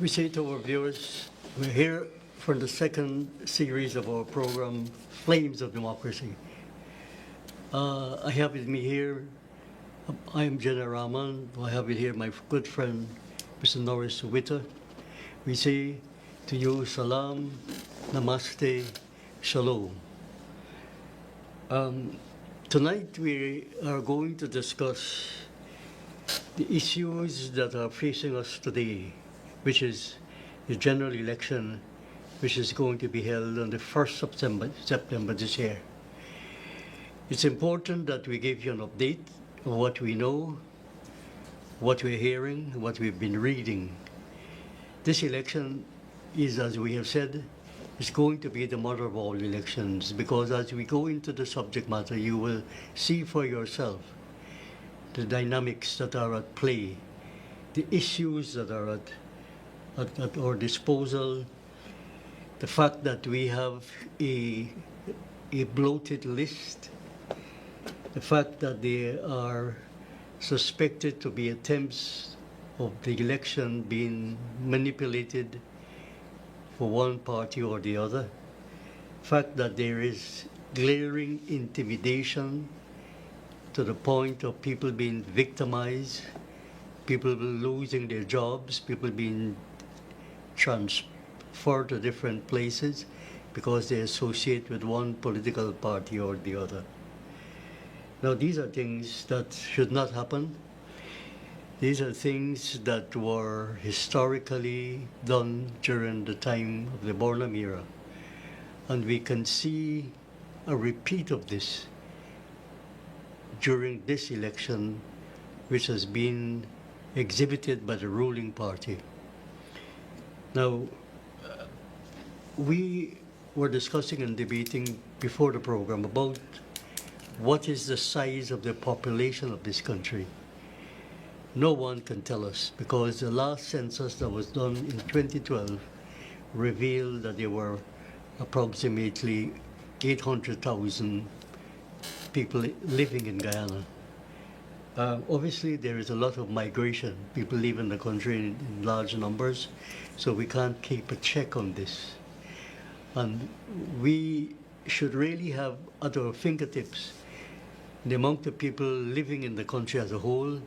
We say to our viewers, we're here for the second series of our program, Flames of Democracy. I have with me here, I am Jinnah Rahman. I have with here my good friend, Mr. Norris Witter. We say to you, Salam, Namaste, Shalom. Tonight we are going to discuss the issues that are facing us today, which is the general election, which is going to be held on the 1st of September this year. It's important that we give you an update of what we know, what we're hearing, what we've been reading. This election is, as we have said, is going to be the mother of all elections, because as we go into the subject matter, you will see for yourself the dynamics that are at play, the issues that are at our disposal, the fact that we have a bloated list, the fact that there are suspected to be attempts of the election being manipulated for one party or the other, the fact that there is glaring intimidation to the point of people being victimized, people losing their jobs, people being transferred to different places because they associate with one political party or the other. Now, these are things that should not happen. These are things that were historically done during the time of the Borlam era. And we can see a repeat of this during this election, which has been exhibited by the ruling party. Now, we were discussing and debating before the program about what is the size of the population of this country. No one can tell us, because the last census that was done in 2012 revealed that there were approximately 800,000 people living in Guyana. Obviously, there is a lot of migration. People leave in the country in large numbers, so we can't keep a check on this. And we should really have at our fingertips the amount of people living in the country as a whole,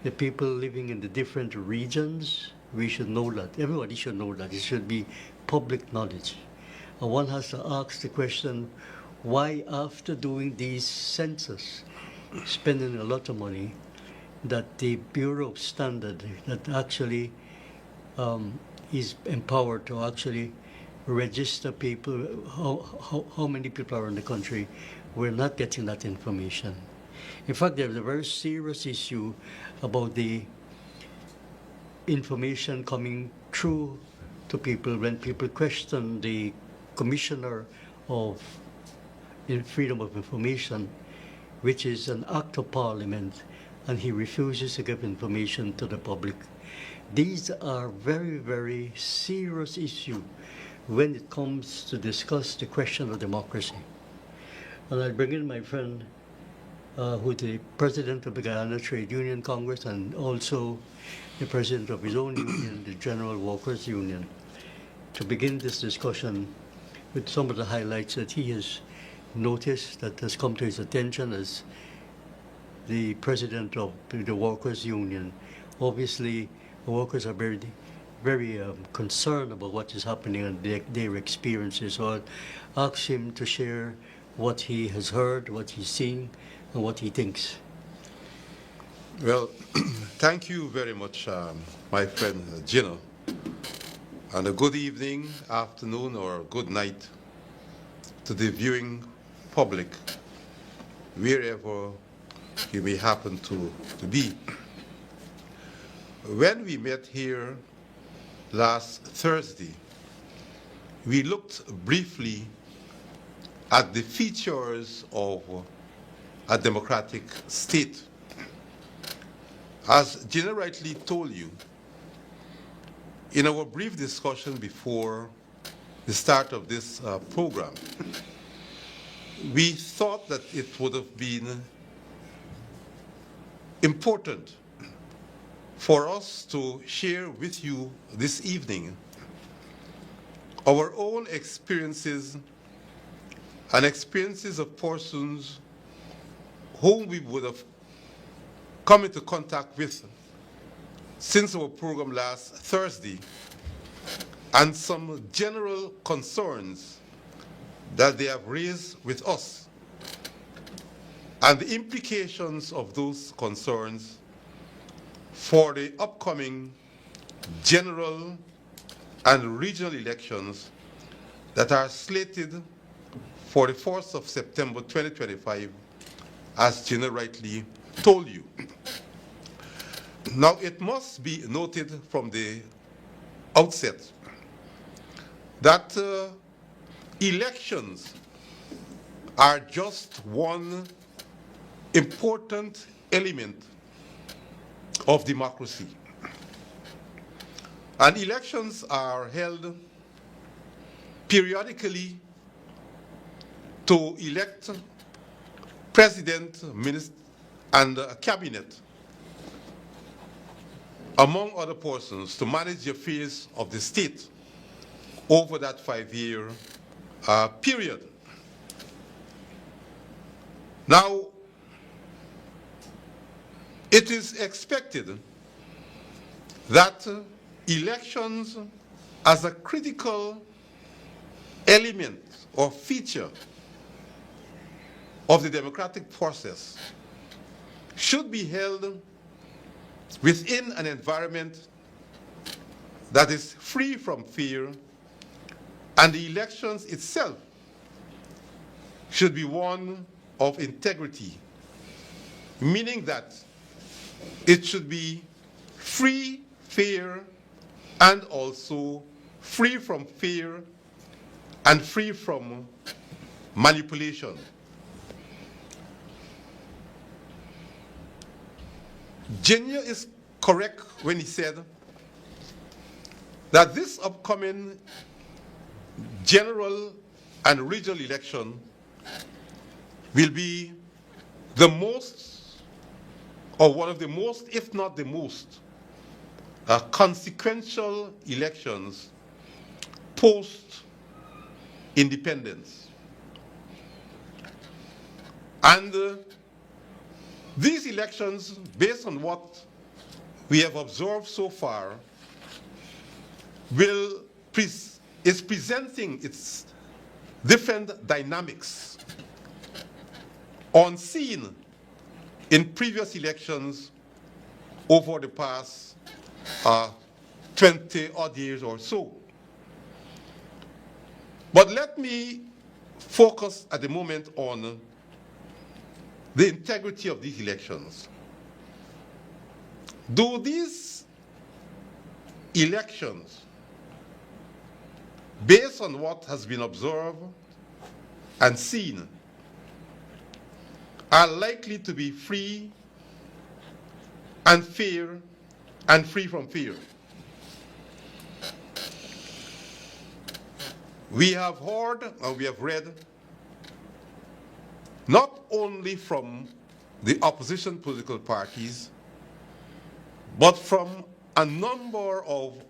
the people living in the different regions. We should know that. Everybody should know that. It should be public knowledge. And one has to ask the question, why after doing these census, spending a lot of money, that the Bureau of Standard that actually is empowered to actually register people, how many people are in the country, we're not getting that information. In fact, there's a very serious issue about the information coming through to people when people question the Commissioner of Freedom of Information, which is an act of Parliament, and he refuses to give information to the public. These are very, very serious issues when it comes to discuss the question of democracy. And I bring in my friend, who is the president of the Guyana Trade Union Congress and also the president of his own union, the General Workers Union, to begin this discussion with some of the highlights that he has noticed, that has come to his attention as the president of the Workers Union. Obviously, the workers are very concerned about what is happening and their experiences. So I'll ask him to share what he has heard, what he's seen, and what he thinks. Well, thank you very much, my friend Jinnah, and a good evening, afternoon, or good night to the viewing public, wherever you may happen to be. When we met here last Thursday, we looked briefly at the features of a democratic state. As Jinnah rightly told you, in our brief discussion before the start of this program, we thought that it would have been important for us to share with you this evening our own experiences and experiences of persons whom we would have come into contact with since our program last Thursday, and some general concerns that they have raised with us, and the implications of those concerns for the upcoming general and regional elections that are slated for the 4th of September 2025, as Jinnah rightly told you. Now, it must be noted from the outset that elections are just one important element of democracy. And elections are held periodically to elect president, minister, and a cabinet, among other persons, to manage the affairs of the state over that 5-year period. Now, it is expected that elections as a critical element or feature of the democratic process should be held within an environment that is free from fear, and the elections itself should be one of integrity, meaning that it should be free, fair, and also free from fear and free from manipulation. Jinnah is correct when he said that this upcoming general and regional election will be the most, or one of the most, if not the most, consequential elections post-independence. And these elections, based on what we have observed so far, is presenting its different dynamics unseen in previous elections over the past 20-odd years or so. But let me focus at the moment on the integrity of these elections. Do these elections, based on what has been observed and seen, are likely to be free and fair and free from fear? We have heard and we have read not only from the opposition political parties, but from a number of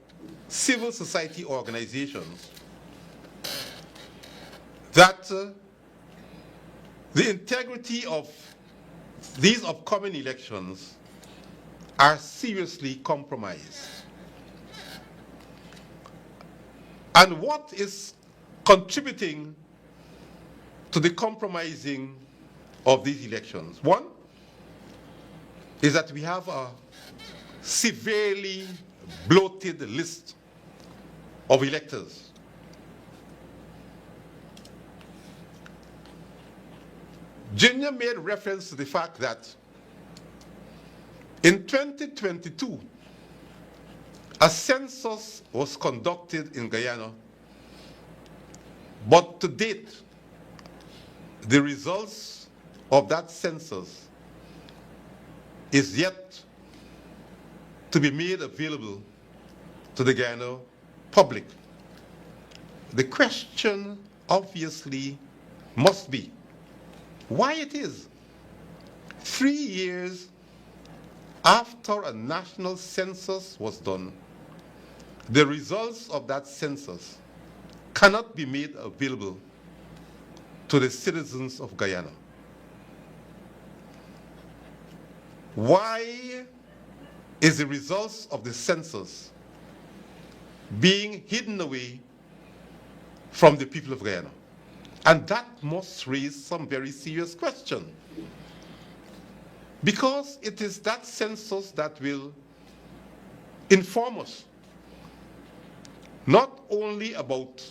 civil society organizations that the integrity of these upcoming elections are seriously compromised. And what is contributing to the compromising of these elections? One is that we have a severely bloated list of electors. Jinnah made reference to the fact that in 2022, a census was conducted in Guyana, but to date, the results of that census is yet to be made available to the Guyana public. The question obviously must be why it is 3 years after a national census was done, the results of that census cannot be made available to the citizens of Guyana. Why is the results of the census being hidden away from the people of Guyana? And that must raise some very serious questions. Because it is that census that will inform us not only about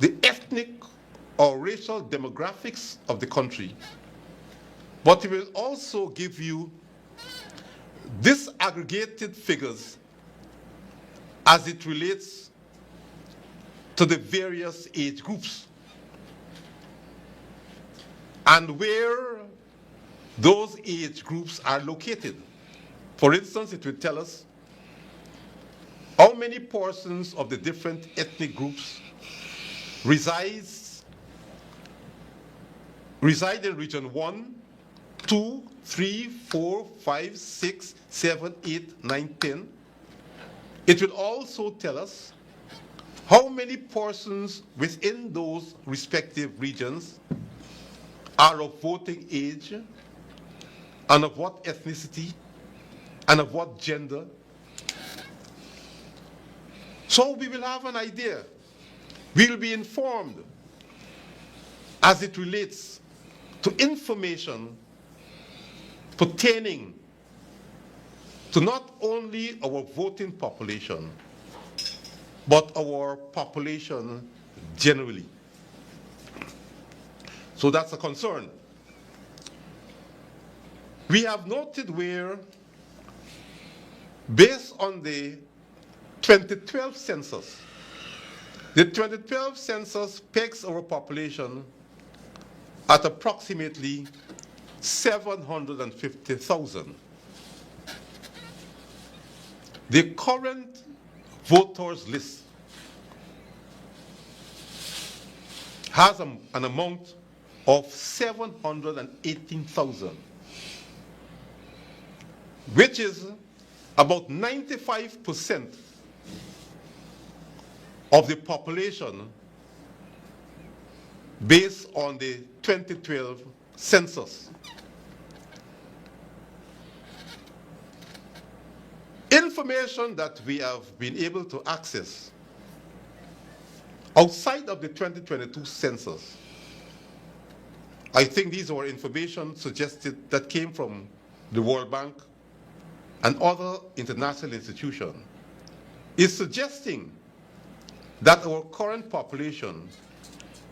the ethnic or racial demographics of the country, but it will also give you disaggregated figures as it relates to the various age groups and where those age groups are located. For instance, it will tell us how many persons of the different ethnic groups reside in region 1, 2, 3, 4, 5, 6, 7, 8, 9, 10. It will also tell us how many persons within those respective regions are of voting age and of what ethnicity and of what gender. So we will have an idea. We will be informed as it relates to information pertaining to not only our voting population, but our population generally. So that's a concern. We have noted where, based on the 2012 census, the 2012 census pegs our population at approximately 750,000. The current voters list has an amount of 718,000, which is about 95% of the population based on the 2012 census. Information that we have been able to access outside of the 2022 census, I think these were information suggested that came from the World Bank and other international institutions, is suggesting that our current population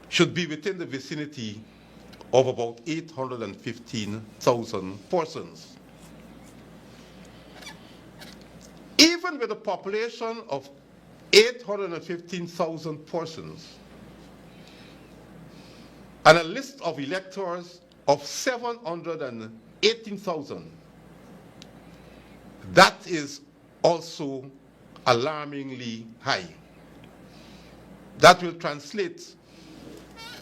should be within the vicinity of about 815,000 persons. Even with a population of 815,000 persons and a list of electors of 718,000, that is also alarmingly high. That will translate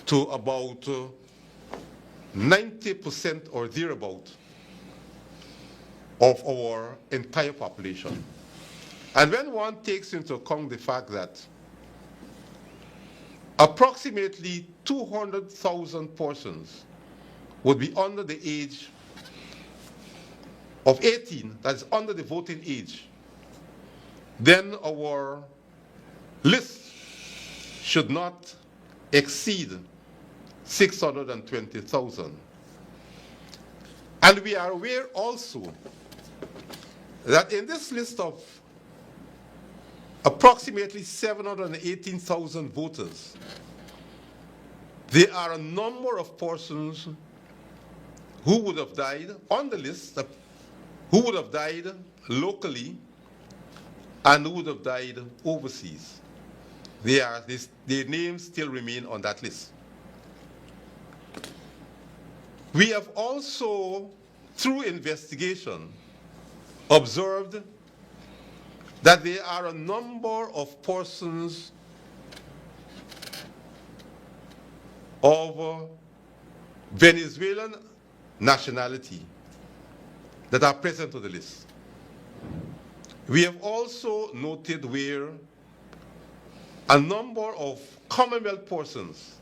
to about 90% or thereabout of our entire population. And when one takes into account the fact that approximately 200,000 persons would be under the age of 18, that is under the voting age, then our list should not exceed 620,000. And we are aware also that in this list of approximately 718,000 voters, there are a number of persons who would have died on the list, who would have died locally and who would have died overseas. Their names still remain on that list. We have also, through investigation, observed that there are a number of persons of Venezuelan nationality that are present on the list. We have also noted where a number of Commonwealth persons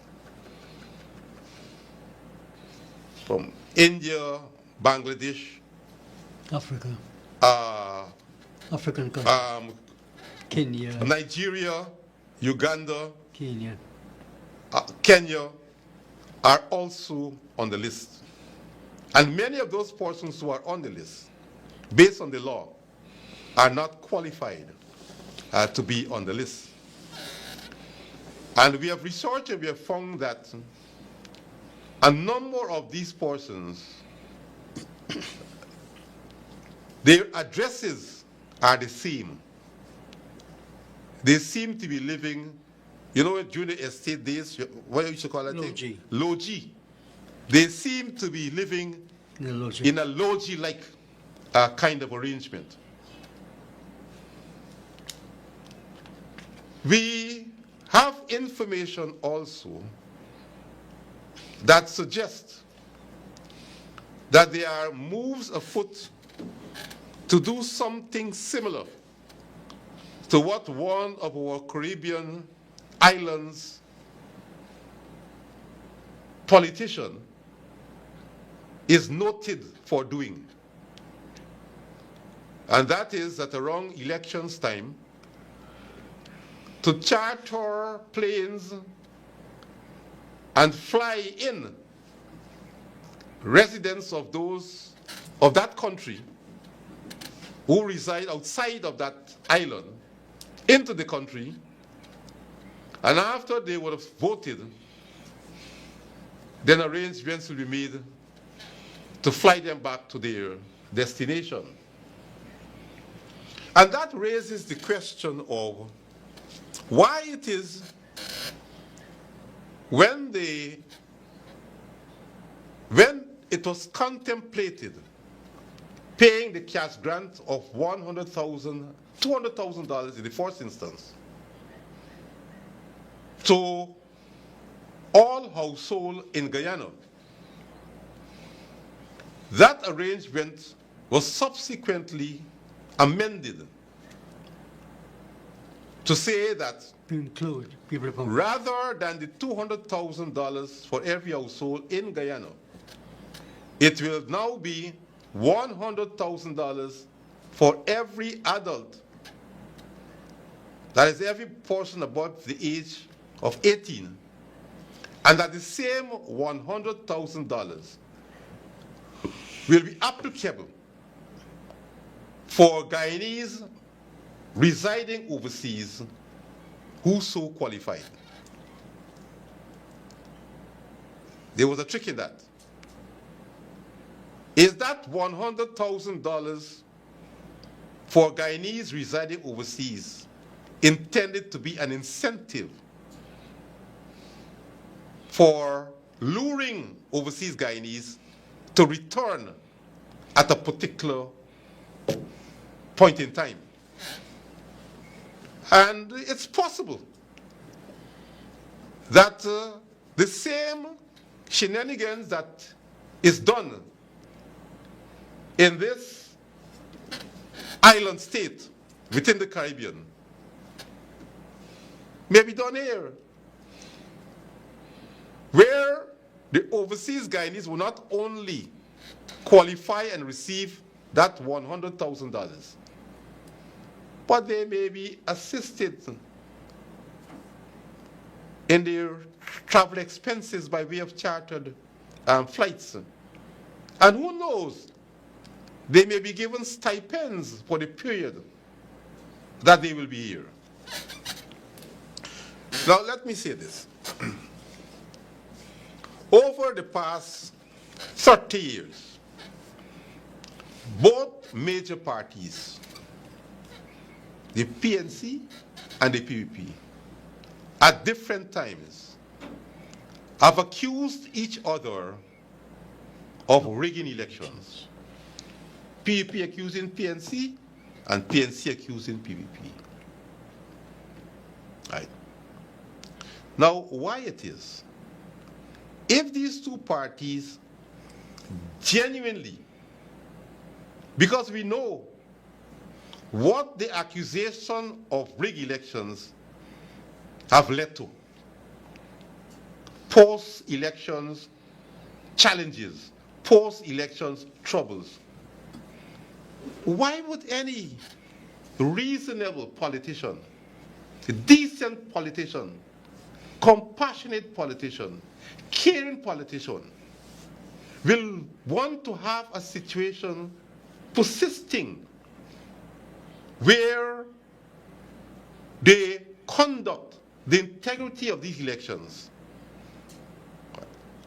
from India, Bangladesh, Africa, uh, African countries, Kenya, Nigeria, Uganda, Kenya. Kenya are also on the list. And many of those persons who are on the list, based on the law, are not qualified to be on the list. And we have researched and we have found that a number of these persons, their addresses are the same. They seem to be living, you know, during the estate days, what you used to call that Low thing? G. Low G. They seem to be living in a low G-like kind of arrangement. We have information also that suggests that there are moves afoot to do something similar to what one of our Caribbean islands politician is noted for doing. And that is that around elections time, to charter planes and fly in residents of that country who reside outside of that island into the country, and after they would have voted, then arrangements will be made to fly them back to their destination. And that raises the question of why it is when it was contemplated paying the cash grant of $100,000, $200,000 in the first instance to all households in Guyana, that arrangement was subsequently amended to say that To include people from rather than the $200,000 for every household in Guyana, it will now be $100,000 for every adult. That is every person above the age of 18. And that the same $100,000 will be applicable for Guyanese residing overseas who so qualified. There was a trick in that. Is that $100,000 for Guyanese residing overseas intended to be an incentive for luring overseas Guyanese to return at a particular point in time? And it's possible that the same shenanigans that is done in this island state within the Caribbean may be done here, where the overseas Guyanese will not only qualify and receive that $100,000, but they may be assisted in their travel expenses by way of chartered flights. And who knows, they may be given stipends for the period that they will be here. Now let me say this. Over the past 30 years, both major parties, the PNC and the PPP, at different times, have accused each other of rigging elections. PPP accusing PNC and PNC accusing PPP. Right. Now, why it is? If these two parties genuinely Because we know what the accusation of rigged elections have led to. Post-elections challenges, post-elections troubles. Why would any reasonable politician, a decent politician, compassionate politician, caring politician, will want to have a situation persisting where they conduct the integrity of these elections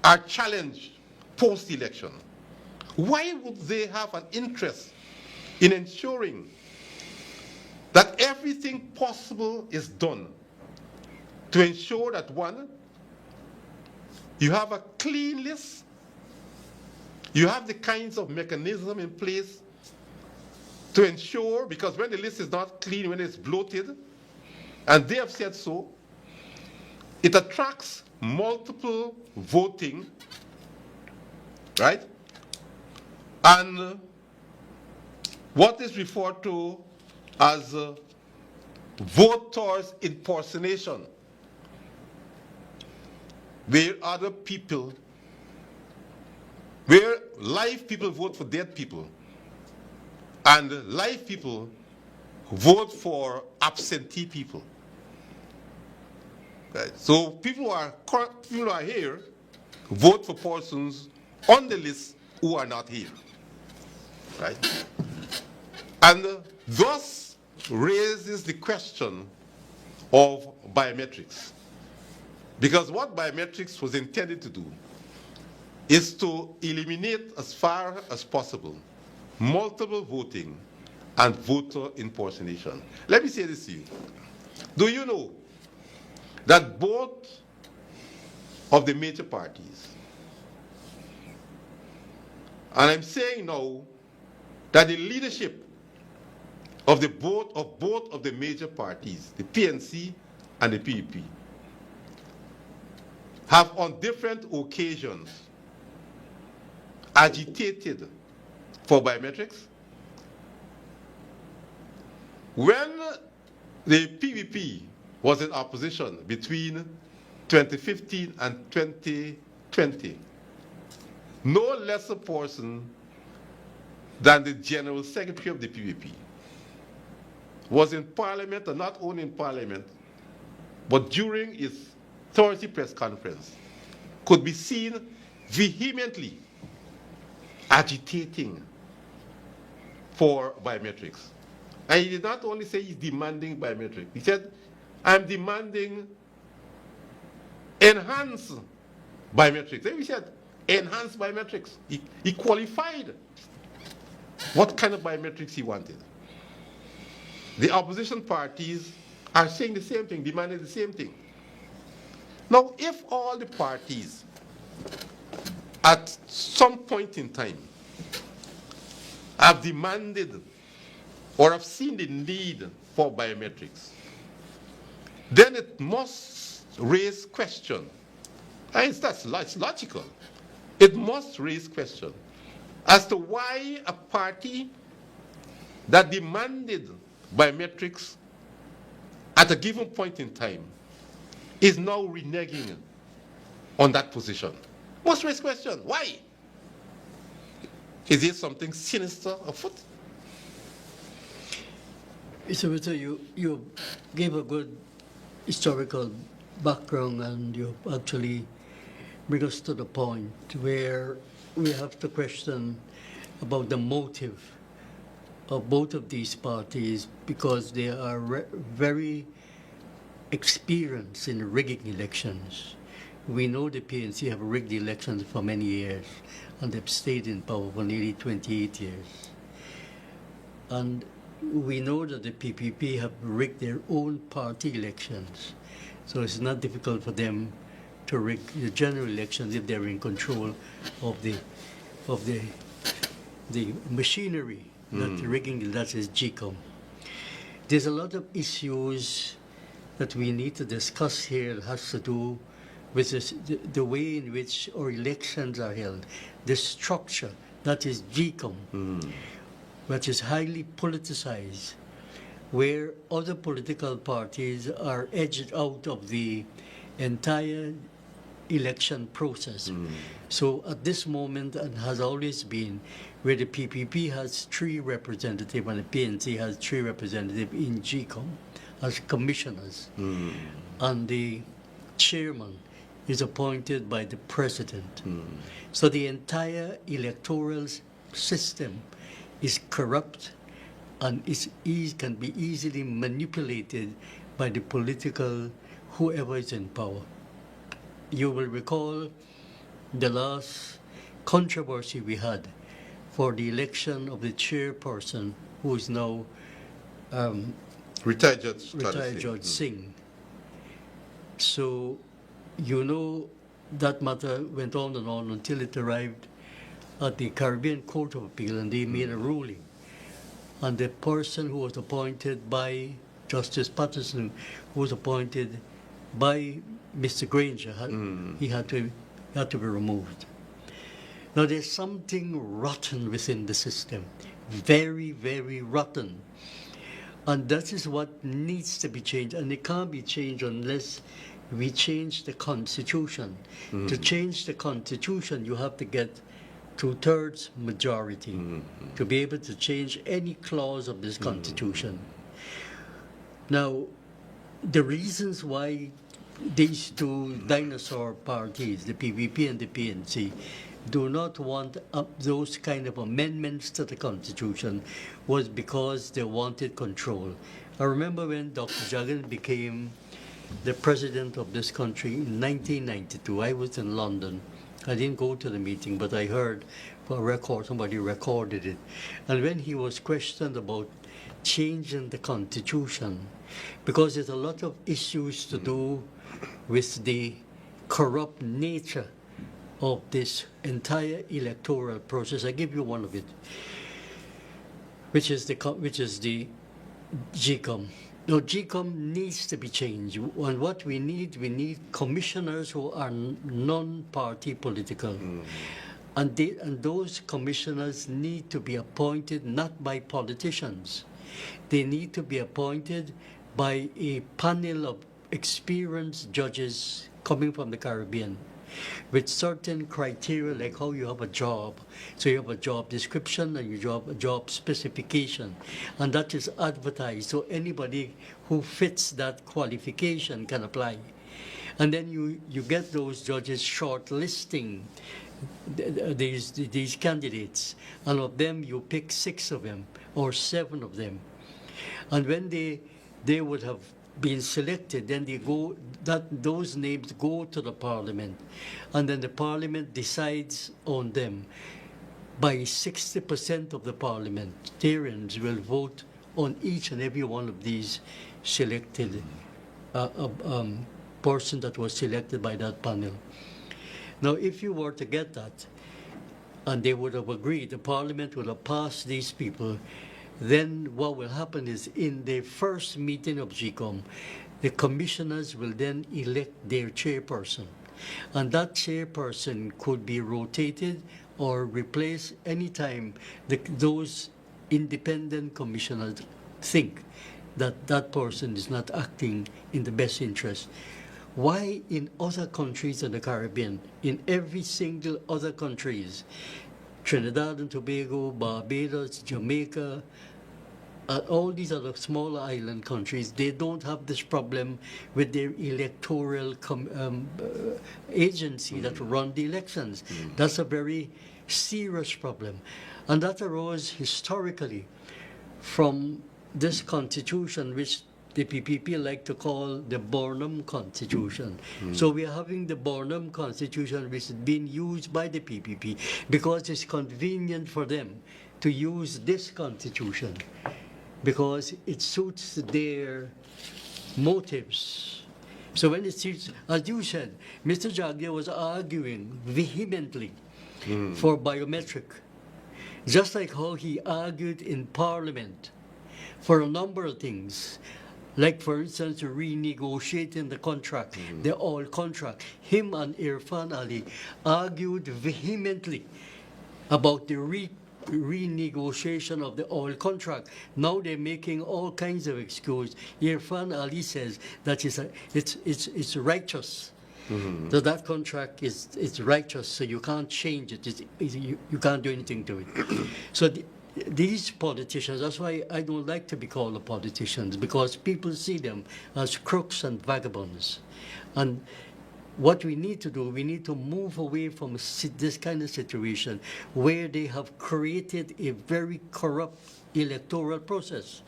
are challenged post-election? Why would they have an interest in ensuring that everything possible is done to ensure that, one, you have a clean list, you have the kinds of mechanism in place to ensure, because when the list is not clean, when it's bloated, and they have said so, it attracts multiple voting, right? And what is referred to as voters impersonation, where other people, where live people vote for dead people, and live people vote for absentee people. Right. So people who are here vote for persons on the list who are not here, right? And thus raises the question of biometrics. Because what biometrics was intended to do is to eliminate as far as possible multiple voting and voter impersonation. Let me say this to you. Do you know that both of the major parties, and I'm saying now that the leadership of both of the major parties, the PNC and the PEP, have on different occasions agitated for biometrics? When the PPP was in opposition between 2015 and 2020, no lesser person than the General Secretary of the PPP was in Parliament, and not only in Parliament, but during his Thursday press conference, could be seen vehemently agitating for biometrics. And he did not only say he's demanding biometrics, he said, I'm demanding enhanced biometrics. Then we said, enhanced biometrics. He qualified what kind of biometrics he wanted. The opposition parties are saying the same thing, demanding the same thing. Now, if all the parties at some point in time have demanded or have seen the need for biometrics, then it must raise question. And it's logical. It must raise question as to why a party that demanded biometrics at a given point in time is now reneging on that position. Must raise question. Why? Is there something sinister afoot? Mr. Witter, you gave a good historical background, and you actually bring us to the point where we have to question about the motive of both of these parties, because they are very experienced in rigging elections. We know the PNC have rigged elections for many years, and they've stayed in power for nearly 28 years. And we know that the PPP have rigged their own party elections, so it's not difficult for them to rig the general elections if they're in control of the machinery that rigging, that is GCOM. There's a lot of issues that we need to discuss here that has to do with the way in which our elections are held, the structure, that is GCOM. which is highly politicized, where other political parties are edged out of the entire election process. So at this moment, and has always been, where the PPP has 3 representatives and the PNC has 3 representatives in GCOM as commissioners, and the chairman is appointed by the president. So the entire electoral system is corrupt and can be easily manipulated by the political whoever is in power. You will recall the last controversy we had for the election of the chairperson, who is now Retired Judge Singh. So, you know, that matter went on and on until it arrived at the Caribbean Court of Appeal, and they made a ruling. And the person who was appointed by Justice Patterson, who was appointed by Mr. Granger, he had to be removed. Now, there's something rotten within the system, very, very rotten. And that is what needs to be changed, and it can't be changed unless we change the Constitution. To change the Constitution, you have to get 2/3 majority to be able to change any clause of this Constitution. Now, the reasons why these 2 dinosaur parties, the PPP and the PNC, do not want those kind of amendments to the Constitution was because they wanted control. I remember when Dr. Jagan became the president of this country in 1992. I was in London. I didn't go to the meeting, but I heard for a record, somebody recorded it. And when he was questioned about changing the Constitution, because there's a lot of issues to do with the corrupt nature of this entire electoral process. I give you one of it, which is the GCOM. Now, GCOM needs to be changed, and what we need commissioners who are non-party political, and those commissioners need to be appointed not by politicians. They need to be appointed by a panel of experienced judges coming from the Caribbean, with certain criteria, like how you have a job. So you have a job description and you have a job specification, and that is advertised, so anybody who fits that qualification can apply. And then you get those judges shortlisting these candidates, and of them you pick 6 of them or 7 of them. And when they would have been selected, then those names go to the Parliament, and then the Parliament decides on them. By 60% of the parliamentarians will vote on each and every one of these selected person that was selected by that panel. Now, if you were to get that, and they would have agreed, the Parliament would have passed these people, then what will happen is, in the first meeting of GCOM, the commissioners will then elect their chairperson. And that chairperson could be rotated or replaced anytime those independent commissioners think that that person is not acting in the best interest. Why in other countries in the Caribbean, in every single other countries, Trinidad and Tobago, Barbados, Jamaica, all these other smaller island countries, they don't have this problem with their electoral agency that run the elections. That's a very serious problem. And that arose historically from this constitution, which the PPP like to call the Burnham Constitution. So we are having the Burnham Constitution, which is being used by the PPP because it's convenient for them to use this constitution, because it suits their motives. So when it suits, as you said, Mr. Jagger was arguing vehemently for biometric, just like how he argued in Parliament for a number of things, like, for instance, renegotiating the contract, the oil contract. Him and Irfan Ali argued vehemently about the renegotiation of the oil contract. Now they're making all kinds of excuses. Irfan Ali says that it's righteous. So that contract is righteous, so you can't change it. You can't do anything to it. So these politicians, that's why I don't like to be called politicians, because people see them as crooks and vagabonds. And what we need to do, we need to move away from this kind of situation where they have created a very corrupt electoral process.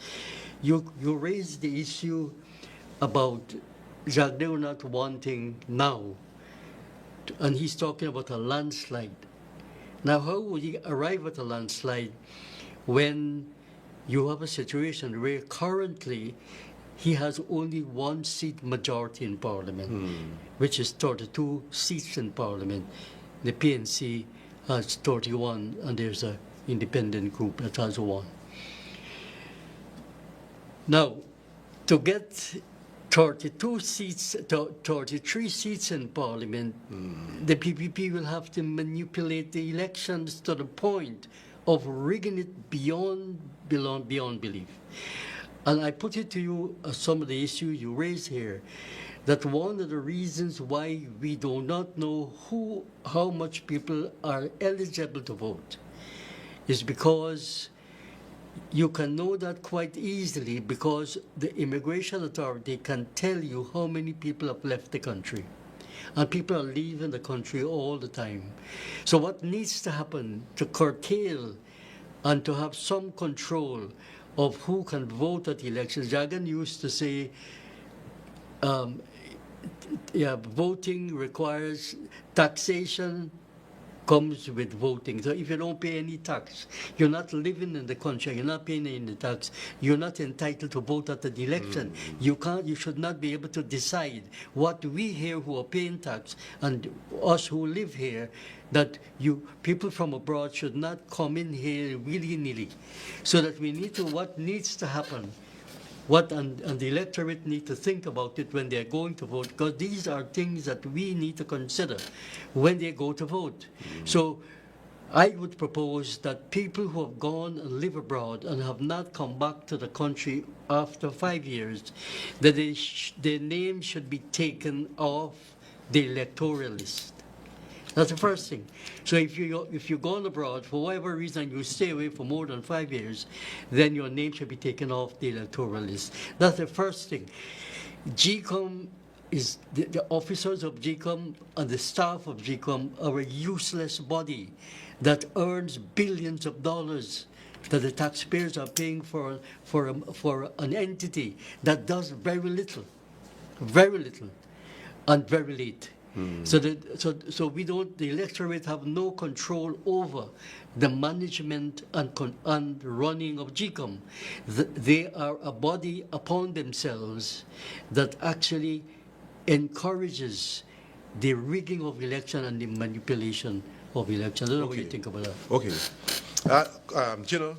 You raised the issue about Jacques not wanting now, and he's talking about a landslide. Now, how would he arrive at a landslide when you have a situation where currently he has only one seat majority in Parliament, which is 32 seats in Parliament. The PNC has 31, and there's an independent group that has 1. Now, to get 33 seats in Parliament, the PPP will have to manipulate the elections to the point of rigging it beyond belief. And I put it to you, some of the issues you raised here, that one of the reasons why we do not know how much people are eligible to vote is because you can know that quite easily, because the immigration authority can tell you how many people have left the country. And people are leaving the country all the time. So what needs to happen to curtail and to have some control of who can vote at elections? Jagan used to say, voting requires taxation, comes with voting. So if you don't pay any tax, you're not living in the country, you're not paying any tax, you're not entitled to vote at the election. You should not be able to decide what we here who are paying tax and us who live here, that people from abroad should not come in here willy-nilly. So that what needs to happen, and the electorate need to think about it when they're going to vote, because these are things that we need to consider when they go to vote. So I would propose that people who have gone and live abroad and have not come back to the country after 5 years, that their name should be taken off the electoral list. That's the first thing. So if you've gone abroad, for whatever reason you stay away for more than 5 years, then your name should be taken off the electoral list. That's the first thing. GCOM is the officers of GCOM and the staff of GCOM are a useless body that earns billions of dollars that the taxpayers are paying for an entity that does very little, and very late. So we don't. The electorate have no control over the management and running of GCOM. They are a body upon themselves that actually encourages the rigging of election and the manipulation of election. I don't know what you think about that. Okay. Jinnah,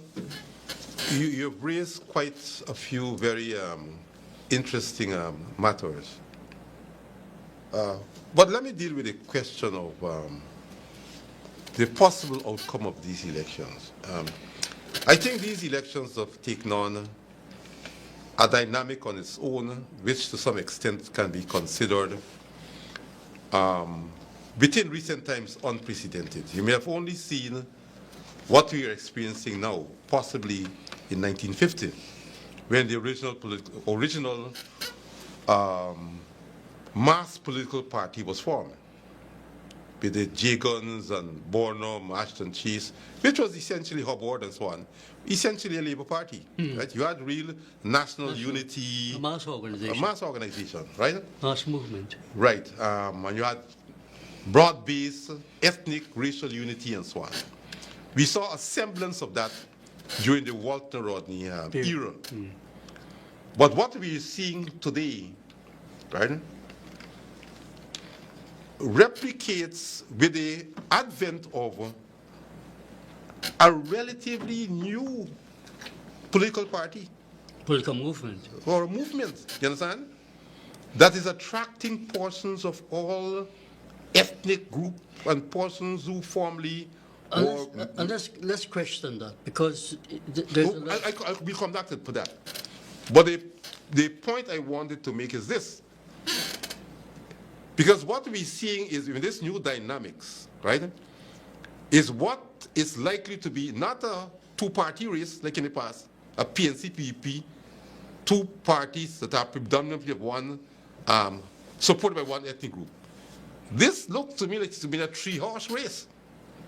you've raised quite a few very interesting matters. But let me deal with the question of the possible outcome of these elections. I think these elections have taken on a dynamic on its own, which to some extent can be considered within recent times unprecedented. You may have only seen what we are experiencing now, possibly in 1950, when the original mass political party was formed, with the J-Guns and Bornum, Ashton Chase, which was essentially Hubbard and so on, essentially a Labour Party, right? You had real national unity. A mass organization. A mass organization, right? Mass movement. Right, and you had broad-based ethnic, racial unity and so on. We saw a semblance of that during the Walter Rodney era. But what we are seeing today, right, replicates with the advent of a relatively new political party. Political movement. Or a movement, you understand? That is attracting portions of all ethnic groups and persons who formerly Let's question that, because there's a lot. We'll come back to that. But the point I wanted to make is this. Because what we're seeing is in this new dynamics, right, is what is likely to be not a two-party race like in the past, a PNC-PEP, two parties that are predominantly of one, supported by one ethnic group. This looks to me like it's been a three-horse race.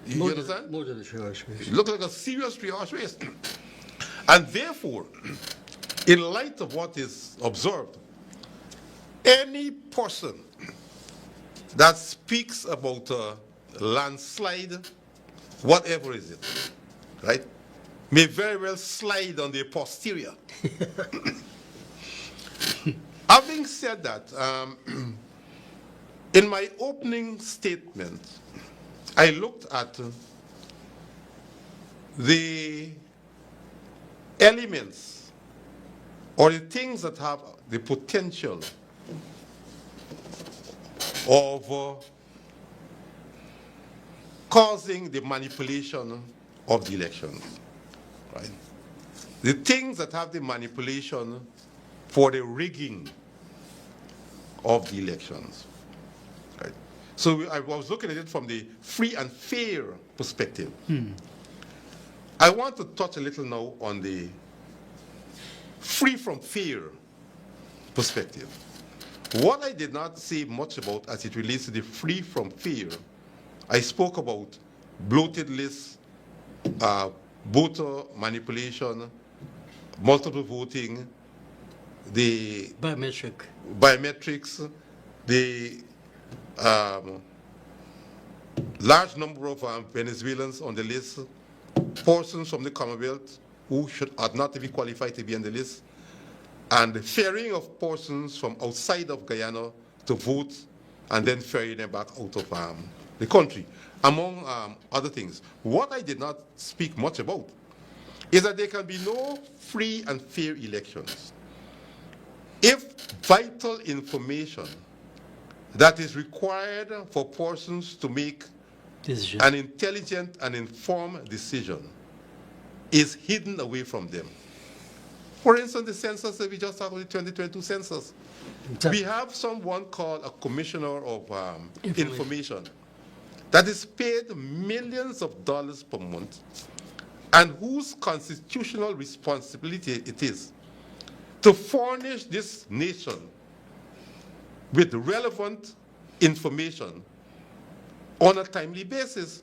You understand? More than a three-horse race. It looks like a serious three-horse race. And therefore, in light of what is observed, any person that speaks about a landslide, whatever is it, right, may very well slide on the posterior. Having said that, in my opening statement, I looked at the elements or the things that have the potential of causing the manipulation of the elections, right? The things that have the manipulation for the rigging of the elections, right? So I was looking at it from the free and fair perspective. I want to touch a little now on the free from fear perspective. What I did not say much about as it relates to the free from fear, I spoke about bloated lists, voter manipulation, multiple voting, the biometrics, the large number of Venezuelans on the list, persons from the Commonwealth who ought not to be qualified to be on the list, and the ferrying of persons from outside of Guyana to vote and then ferrying them back out of the country, among other things. What I did not speak much about is that there can be no free and fair elections if vital information that is required for persons to make an intelligent and informed decision is hidden away from them. For instance, the census that we just talked about, the 2022 census. We have someone called a commissioner of information that is paid millions of dollars per month and whose constitutional responsibility it is to furnish this nation with relevant information on a timely basis.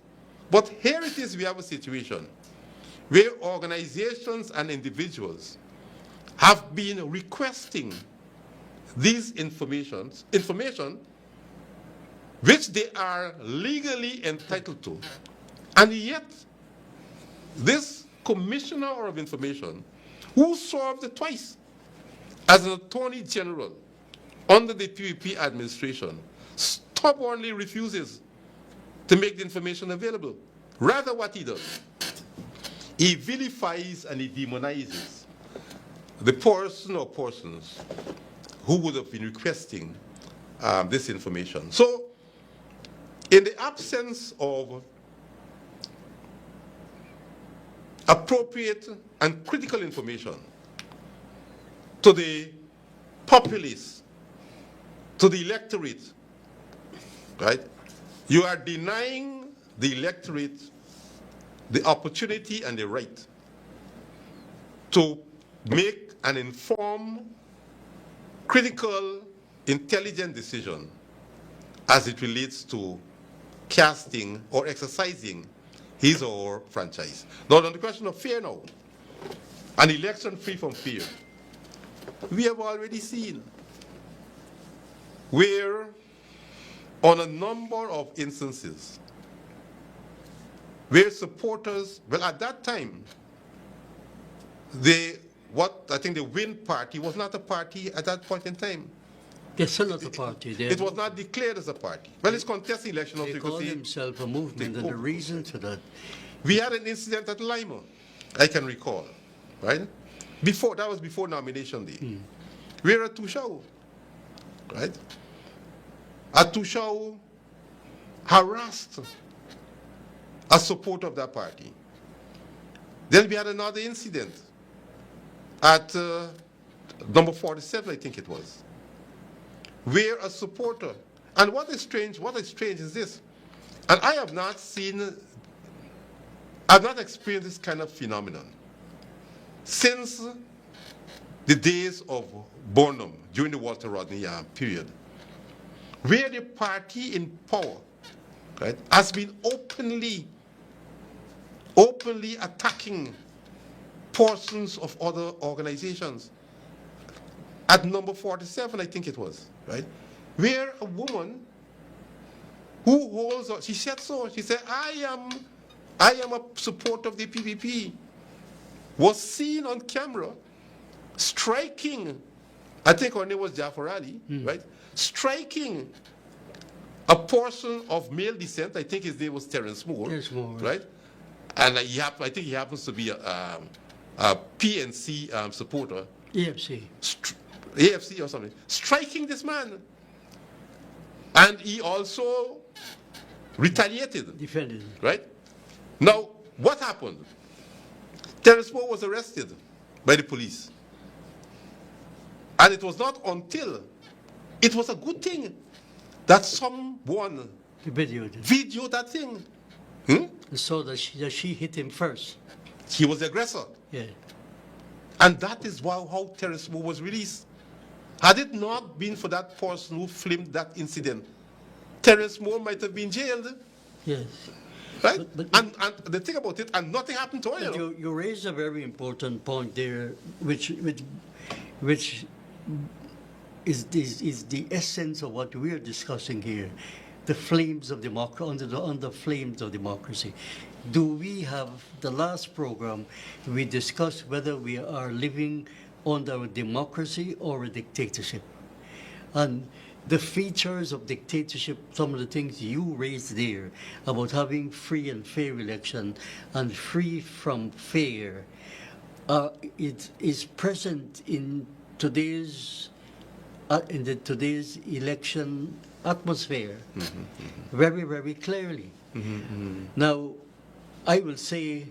But here it is, we have a situation where organizations and individuals have been requesting these information which they are legally entitled to. And yet, this commissioner of information, who served twice as an attorney general under the PPP administration, stubbornly refuses to make the information available. Rather, what he does, he vilifies and he demonizes the person or persons who would have been requesting this information. So, in the absence of appropriate and critical information to the populace, to the electorate, right? You are denying the electorate the opportunity and the right to make an informed, critical, intelligent decision as it relates to casting or exercising his or her franchise. Now, on the question of fear now, an election free from fear, we have already seen where on a number of instances where supporters, well, at that time, the Win party was not a party at that point in time. They're still not a party. It was not declared as a party. Well, it's contesting election of They call themselves a movement, and the reason to that. We had an incident at Lima, I can recall, right? That was before nomination day. We were at Tushao, right? At Tushao, harassed a supporter of that party. Then we had another incident at number 47, I think it was, where a supporter, and what is strange is this, and I've not experienced this kind of phenomenon since the days of Burnham during the Walter Rodney period, where the party in power, right, has been openly attacking portions of other organizations. At number 47, I think it was, right, where a woman who holds, she said so, she said, I am a supporter of the PPP, was seen on camera striking, I think her name was Jafar Ali, right, striking a person of male descent, I think his name was Terence Moore, right, and I think he happens to be a PNC supporter. AFC or something, striking this man. And he also retaliated. Defended. Right? Now, what happened? Terence Moore was arrested by the police. And it was not until it was a good thing that someone videoed that thing. So that she hit him first. He was the aggressor. Yeah. And that is how Terence Moore was released. Had it not been for that person who filmed that incident, Terence Moore might have been jailed. Yes. Right? And the thing about it, and nothing happened to her. You raised a very important point there, which is the essence of what we are discussing here. The flames of democracy, under flames of democracy. Do we have, the last program, we discussed whether we are living under a democracy or a dictatorship. And the features of dictatorship, some of the things you raised there about having free and fair election and free from fear, it is present in today's election atmosphere very, very clearly. Now, I will say,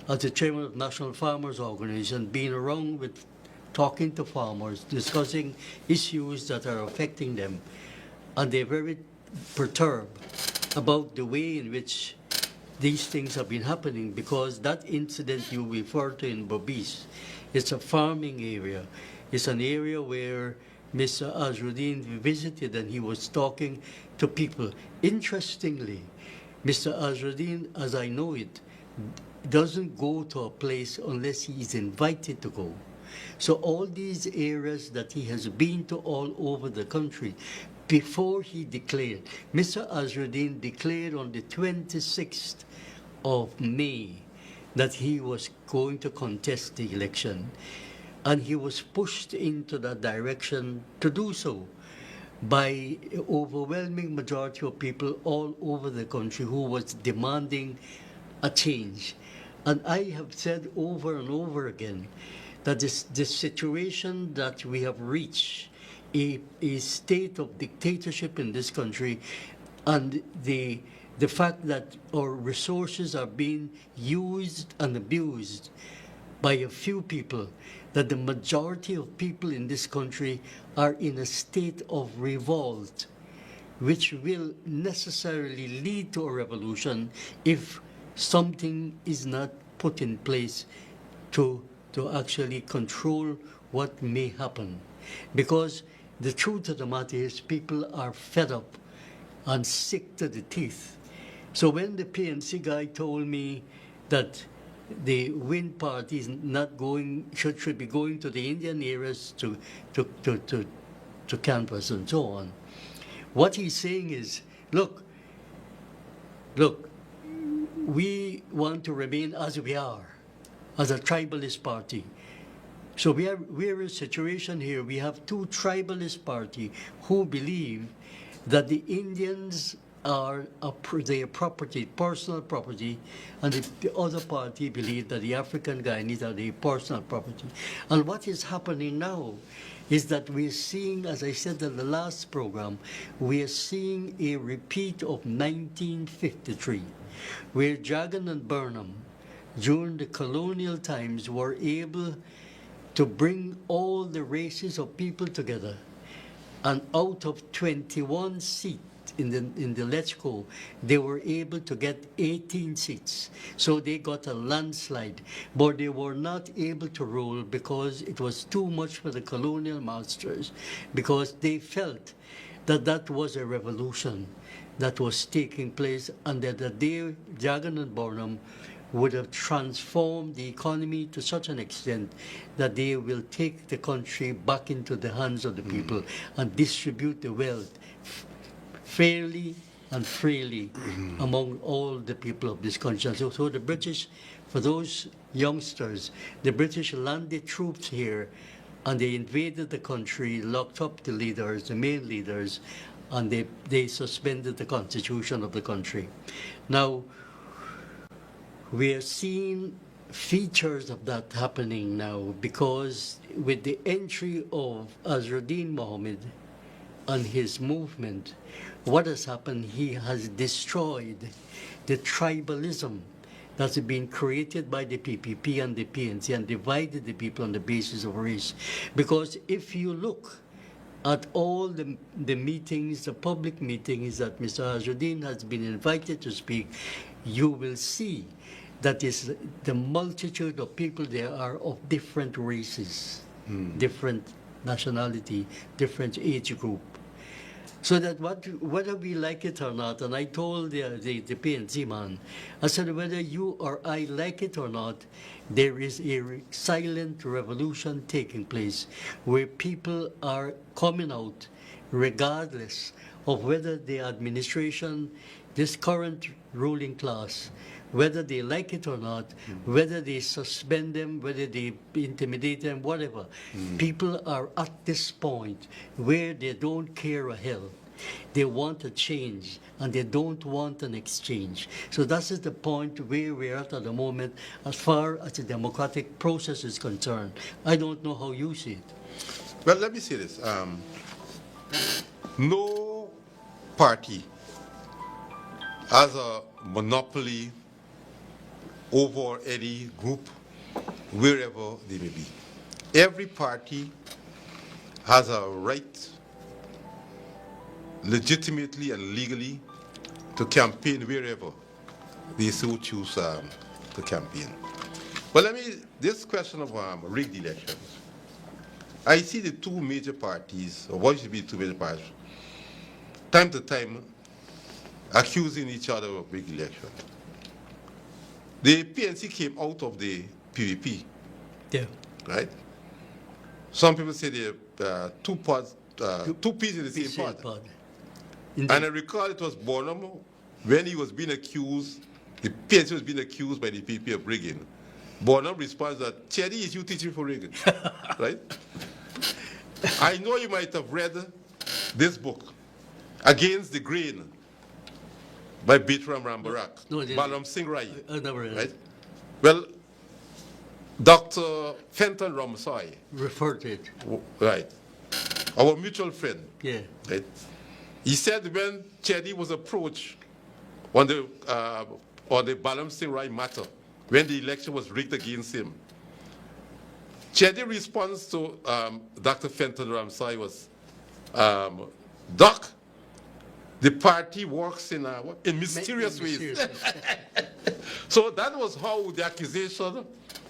as the chairman of National Farmers Organization, being around with talking to farmers, discussing issues that are affecting them, and they're very perturbed about the way in which these things have been happening, because that incident you referred to in Bobis, it's a farming area. It's an area where Mr. Azruddin visited and he was talking to people. Interestingly, Mr. Azruddin, as I know it, doesn't go to a place unless he is invited to go. So all these areas that he has been to all over the country, before he declared, Mr. Azruddin declared on the 26th of May that he was going to contest the election. And he was pushed into that direction to do so by overwhelming majority of people all over the country who was demanding a change. And I have said over and over again that this situation that we have reached, a state of dictatorship in this country, and the fact that our resources are being used and abused by a few people, that the majority of people in this country are in a state of revolt, which will necessarily lead to a revolution if something is not put in place to actually control what may happen. Because the truth of the matter is people are fed up and sick to the teeth. So when the PNC guy told me that the Wind Party is not going, should be going to the Indian areas to canvass and so on, what he's saying is, look, we want to remain as we are, as a tribalist party. So we're in a situation here, we have two tribalist parties who believe that the Indians are their property, personal property, and the other party believe that the African Guyanese are their personal property. And what is happening now is that we're seeing, as I said in the last program, we are seeing a repeat of 1953, where Jagan and Burnham, during the colonial times, were able to bring all the races of people together. And out of 21 seats in the Let's Go, they were able to get 18 seats. So they got a landslide. But they were not able to rule because it was too much for the colonial masters, because they felt that that was a revolution that was taking place, and that they, Jagan and Burnham, would have transformed the economy to such an extent that they will take the country back into the hands of the people and distribute the wealth fairly and freely among all the people of this country. And so the British, for those youngsters, the British landed troops here and they invaded the country, locked up the leaders, the main leaders, and they suspended the constitution of the country. Now, we are seeing features of that happening now, because with the entry of Azruddin Mohammed and his movement, what has happened, he has destroyed the tribalism that's been created by the PPP and the PNC and divided the people on the basis of race. Because if you look at all the meetings, the public meetings that Mr. Azruddin has been invited to speak, you will see that is the multitude of people there are of different races, different nationality, different age group. So that whether we like it or not, and I told the PNC man, I said, whether you or I like it or not, there is a silent revolution taking place where people are coming out regardless of whether the administration, this current ruling class, whether they like it or not, whether they suspend them, whether they intimidate them, whatever. People are at this point where they don't care a hell. They want a change, and they don't want an exchange. So that is the point where we're at the moment as far as the democratic process is concerned. I don't know how you see it. Well, let me say this. No party has a monopoly over any group, wherever they may be. Every party has a right, legitimately and legally, to campaign wherever they so choose to campaign. But this question of rigged elections, I see the two major parties, or what should be two major parties, time to time accusing each other of rigged elections. The PNC came out of the PVP, right? Some people say they're two peas in the same pod. And I recall it was Burnham when he was being accused, the PNC was being accused by the PVP of rigging. Burnham responds that, Cherry, is you teaching for rigging, right? I know you might have read this book, Against the Grain, by Bitram Rambarak, Balam Singh Rai, right? Well, Dr. Fenton Ramsay referred to it. Right. Our mutual friend. Yeah. Right. He said when Chetty was approached on the Balam Singh Rai matter, when the election was rigged against him, Chetty's response to Dr. Fenton Ramsay was, Doc, the party works in mysterious ways. So that was how the accusation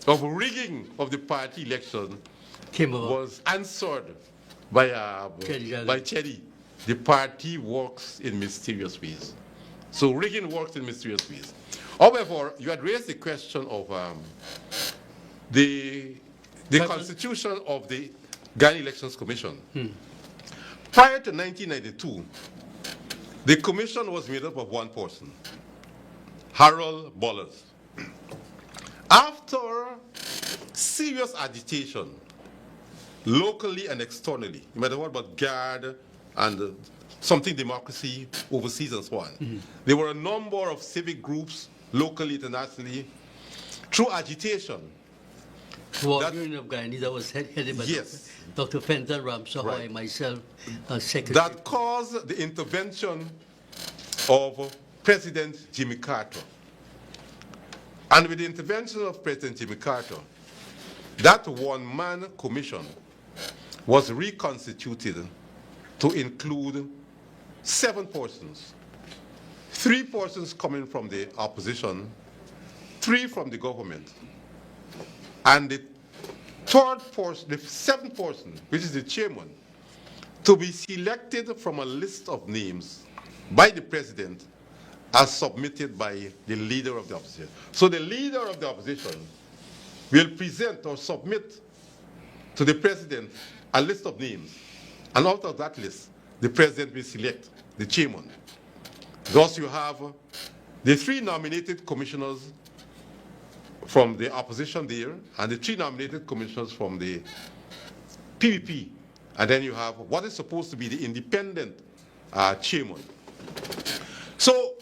of rigging of the party election was answered by Chetty. The party works in mysterious ways. So rigging works in mysterious ways. However, you had raised the question of the constitution of the Guyana Elections Commission. Prior to 1992, the commission was made up of one person, Harold Bollers. After serious agitation, locally and externally, you might have heard about GARD and something democracy overseas and so on. There were a number of civic groups, locally, internationally, through agitation. War Union of Guyana that was headed by Yes. Dr. Fenton Ramshaw Right. and myself as secretary. That caused the intervention of President Jimmy Carter. And with the intervention of President Jimmy Carter, that one-man commission was reconstituted to include 7 persons. 3 persons coming from the opposition, 3 from the government. And the 7th person, which is the chairman, to be selected from a list of names by the president as submitted by the leader of the opposition. So the leader of the opposition will present or submit to the president a list of names. And out of that list, the president will select the chairman. Thus you have the 3 nominated commissioners from the opposition there, and the 3 nominated commissioners from the PVP. And then you have what is supposed to be the independent chairman. So,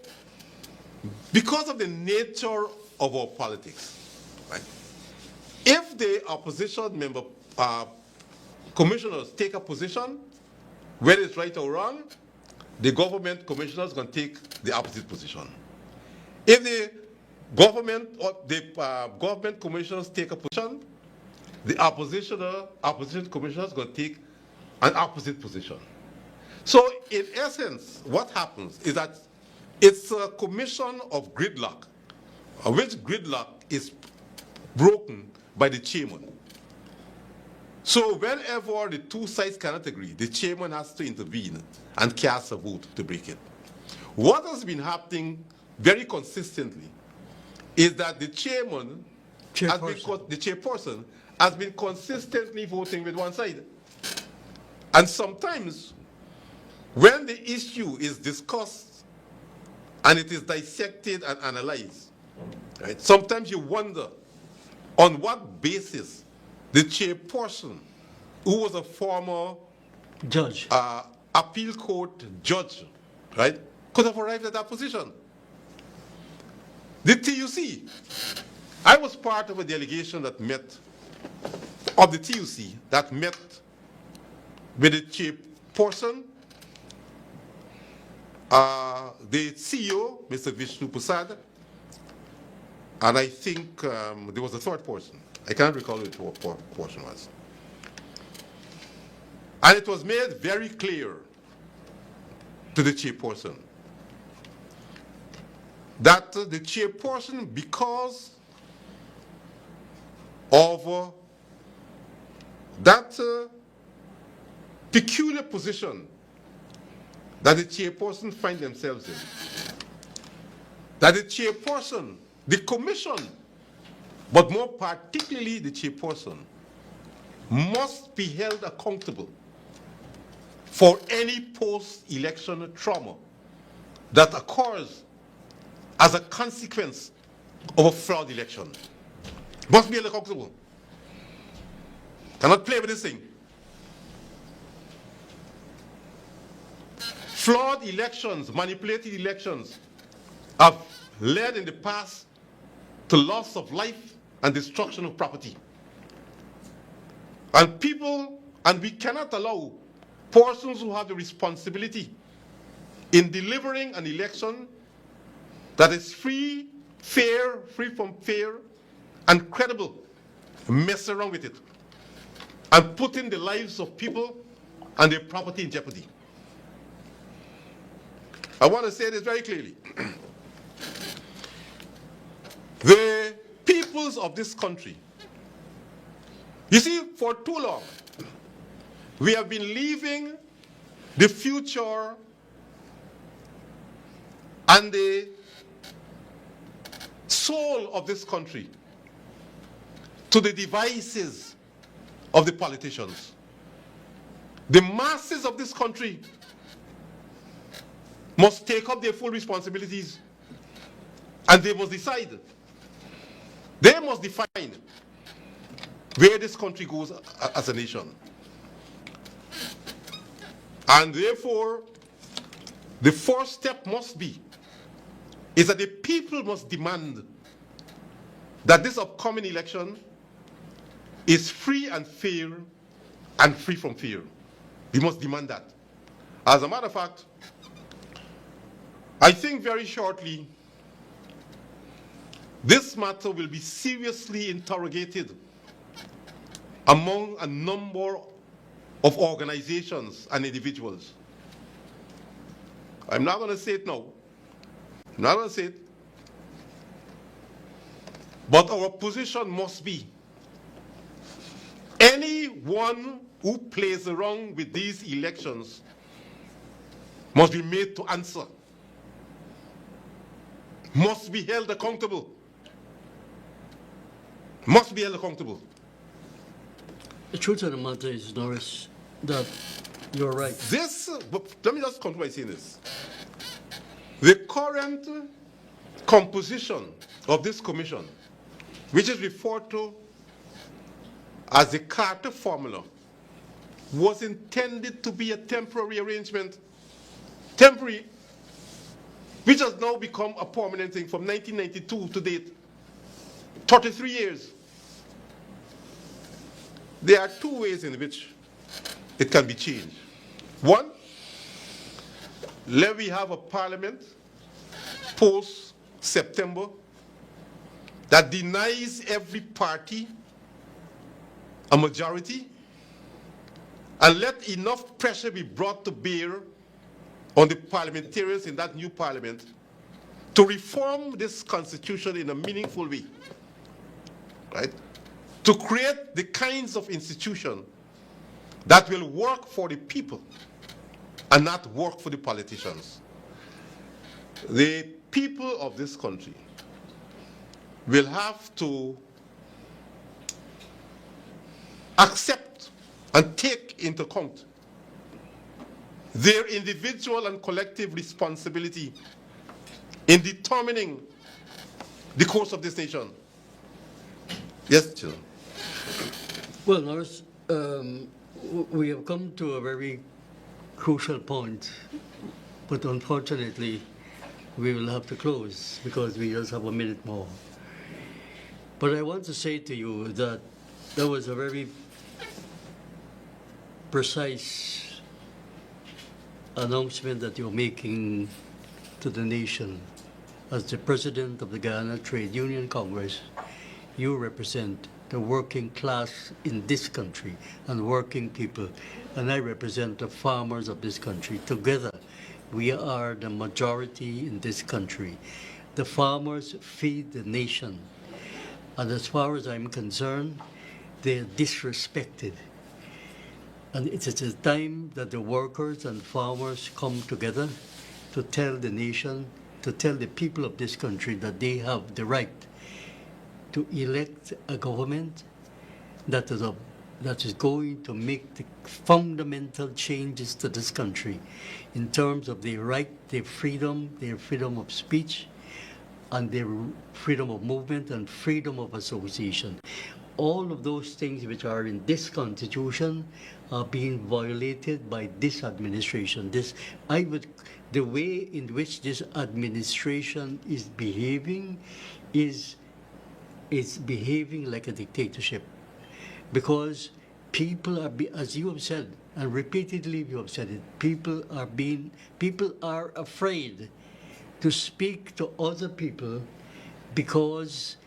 because of the nature of our politics, right, if the opposition member commissioners take a position, whether it's right or wrong, the government commissioners going to take the opposite position. If the government commissioners take a position, the opposition commissioners going to take an opposite position. So in essence, what happens is that it's a commission of gridlock, which gridlock is broken by the chairman. So whenever the 2 sides cannot agree, the chairman has to intervene and cast a vote to break it. What has been happening very consistently is that the chairperson has been consistently voting with one side. And sometimes when the issue is discussed and it is dissected and analyzed, right, sometimes you wonder on what basis the chairperson, who was a former Judge. appeal court judge, right, could have arrived at that position. The TUC, I was part of a delegation that met, of the TUC, that met with the chairperson, the CEO, Mr. Vishnu Prasad, and I think there was a 3rd person. I can't recall who the 4th person was. And it was made very clear to the chairperson that the chairperson, because of that peculiar position that the chairperson find themselves in, that the chairperson, the commission, but more particularly the chairperson, must be held accountable for any post-election trauma that occurs as a consequence of a flawed election. Must be held accountable. Cannot play with this thing. Flawed elections, manipulated elections have led in the past to loss of life and destruction of property. And we cannot allow persons who have the responsibility in delivering an election that is free, fair, free from fear, and credible, mess around with it and putting the lives of people and their property in jeopardy. I want to say this very clearly. The peoples of this country, you see, for too long, we have been leaving the future and the soul of this country to the devices of the politicians. The masses of this country must take up their full responsibilities, and they must decide. They must define where this country goes as a nation. And therefore, The first step is that the people must demand that this upcoming election is free and fair and free from fear. We must demand that. As a matter of fact, I think very shortly, this matter will be seriously interrogated among a number of organizations and individuals. I'm not going to say it now. I'm not going to say it. But our position must be anyone who plays around with these elections must be made to answer, must be held accountable, must be held accountable. The truth of the matter is, Norris, that you're right. Let me just conclude by saying this. The current composition of this commission, which is referred to as the Carter formula, was intended to be a temporary arrangement, which has now become a permanent thing from 1992 to date, 33 years. There are two ways in which it can be changed. One, let we have a parliament post-September that denies every party a majority, and let enough pressure be brought to bear on the parliamentarians in that new parliament to reform this constitution in a meaningful way, right? To create the kinds of institution that will work for the people and not work for the politicians. The people of this country will have to accept and take into account their individual and collective responsibility in determining the course of this nation. Yes, Jinnah. Well, Norris, we have come to a very crucial point, but unfortunately, we will have to close because we just have a minute more. But I want to say to you that that was a very precise announcement that you're making to the nation. As the president of the Guyana Trade Union Congress, you represent the working class in this country and working people, and I represent the farmers of this country. Together, we are the majority in this country. The farmers feed the nation, and as far as I'm concerned, they're disrespected. And it is a time that the workers and farmers come together to tell the nation, to tell the people of this country that they have the right to elect a government that is going to make the fundamental changes to this country in terms of their right, their freedom of speech, and their freedom of movement and freedom of association. All of those things which are in this constitution are being violated by this administration. The way in which this administration is behaving is behaving like a dictatorship, because people are, as you have said, and repeatedly you have said it, people are afraid to speak to other people because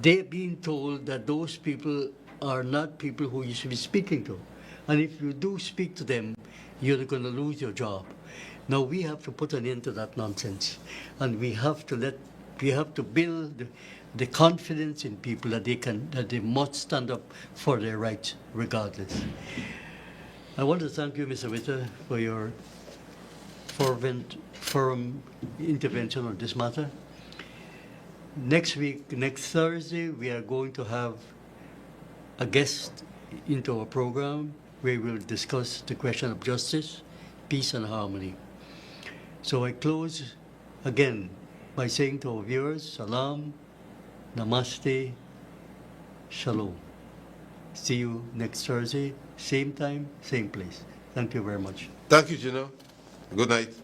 they're being told that those people are not people who you should be speaking to. And if you do speak to them, you're going to lose your job. Now we have to put an end to that nonsense, and we have to build the confidence in people that they must stand up for their rights regardless. I want to thank you, Mr. Witter, for your firm intervention on this matter. Next Thursday, we are going to have a guest into our program where we'll discuss the question of justice, peace, and harmony. So I close again by saying to our viewers, salam, namaste, shalom. See you next Thursday, same time, same place. Thank you very much. Thank you, Jinnah. Good night.